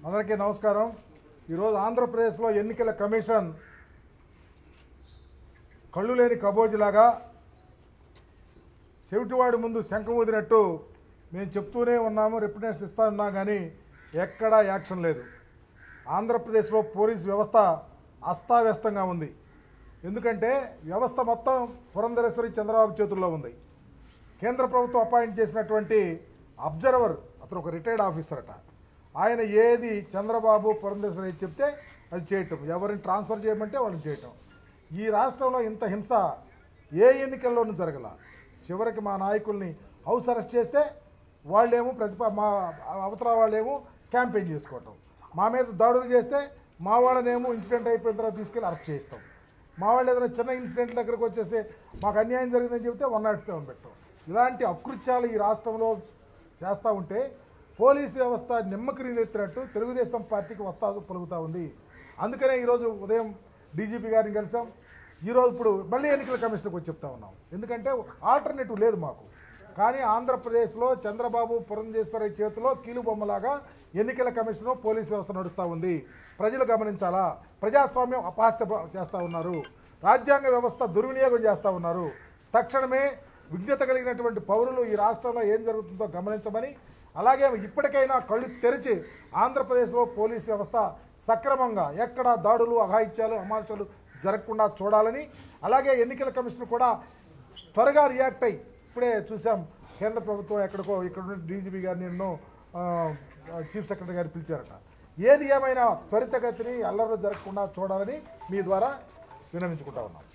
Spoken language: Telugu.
అందరికీ నమస్కారం। ఈరోజు ఆంధ్రప్రదేశ్లో ఎన్నికల కమిషన్ కళ్ళు లేని కబోజిలాగా చెవిటివాడి ముందు శంఖం ఊదినట్టు మేము చెప్తూనే ఉన్నాము, రిప్రజెంటేషన్ ఇస్తా ఉన్నాం, కానీ ఎక్కడా యాక్షన్ లేదు। ఆంధ్రప్రదేశ్లో పోలీస్ వ్యవస్థ అస్తావ్యస్తంగా ఉంది। ఎందుకంటే వ్యవస్థ మొత్తం పురంధరేశ్వరి చంద్రబాబు చేతుల్లో ఉంది। కేంద్ర ప్రభుత్వం అపాయింట్ చేసినటువంటి అబ్జర్వర్, అతను ఒక రిటైర్డ్ ఆఫీసర్ అట, ఆయన ఏది చంద్రబాబు పురంధరేశ్వరి చెప్తే అది చేయటం, ఎవరిని ట్రాన్స్ఫర్ చేయమంటే వాళ్ళని చేయటం। ఈ రాష్ట్రంలో ఇంత హింస ఏ ఎన్నికల్లోనూ జరగల। చివరికి మా నాయకుల్ని హౌస్ అరెస్ట్ చేస్తే వాళ్ళేమో మా అవతల వాళ్ళేమో క్యాంపెయిన్ చేసుకోవటం, మా మీద దాడులు చేస్తే మా వాళ్ళనేమో ఇన్సిడెంట్ అయిపోయిన తర్వాత తీసుకెళ్ళి అరెస్ట్ చేస్తాం, మా వాళ్ళు ఏదైనా చిన్న ఇన్సిడెంట్ దగ్గరకు వచ్చేసి మాకు అన్యాయం జరిగిందని చెప్తే 107 పెట్టాం। ఇలాంటి అకృత్యాలు ఈ రాష్ట్రంలో చేస్తూ ఉంటే పోలీసు వ్యవస్థ నిమ్మకిరీనెత్తినట్టు తెలుగుదేశం పార్టీకి వత్తాసు పలుకుతూ ఉంది। అందుకనే ఈరోజు ఉదయం డీజీపీ గారిని కలిసాం, ఈరోజు ఇప్పుడు మళ్ళీ ఎన్నికల కమిషన్కి వచ్చి చెప్తా ఉన్నాం। ఎందుకంటే ఆల్టర్నేటివ్ లేదు మాకు। కానీ ఆంధ్రప్రదేశ్లో చంద్రబాబు పురంధేశ్వరి చేతిలో కీలుబొమ్మలాగా ఎన్నికల కమిషను పోలీసు వ్యవస్థ నడుస్తూ ఉంది। ప్రజలు గమనించాలా, ప్రజాస్వామ్యం అపహాస్య చేస్తూ ఉన్నారు, రాజ్యాంగ వ్యవస్థ దుర్వినియోగం చేస్తూ ఉన్నారు। తక్షణమే విజ్ఞత కలిగినటువంటి పౌరులు ఈ రాష్ట్రంలో ఏం జరుగుతుందో గమనించమని, అలాగే ఇప్పటికైనా కళ్ళు తెరిచి ఆంధ్రప్రదేశ్లో పోలీస్ వ్యవస్థ సక్రమంగా ఎక్కడ దాడులు, అఘాయిత్యాలు, అమానుషాలు జరగకుండా చూడాలని, అలాగే ఎన్నికల కమిషన్ కూడా త్వరగా రియాక్ట్ అయ్యి, ఇప్పుడే చూసాం కేంద్ర ప్రభుత్వం ఎక్కడికో ఇక్కడ డీజీపీ గారిని ఎన్నో చీఫ్ సెక్రటరీ గారిని పిలిచారట, ఏది ఏమైనా త్వరితగతిని అల్లర్లు జరగకుండా చూడాలని మీ ద్వారా విన్నవించుకుంటా ఉన్నాం।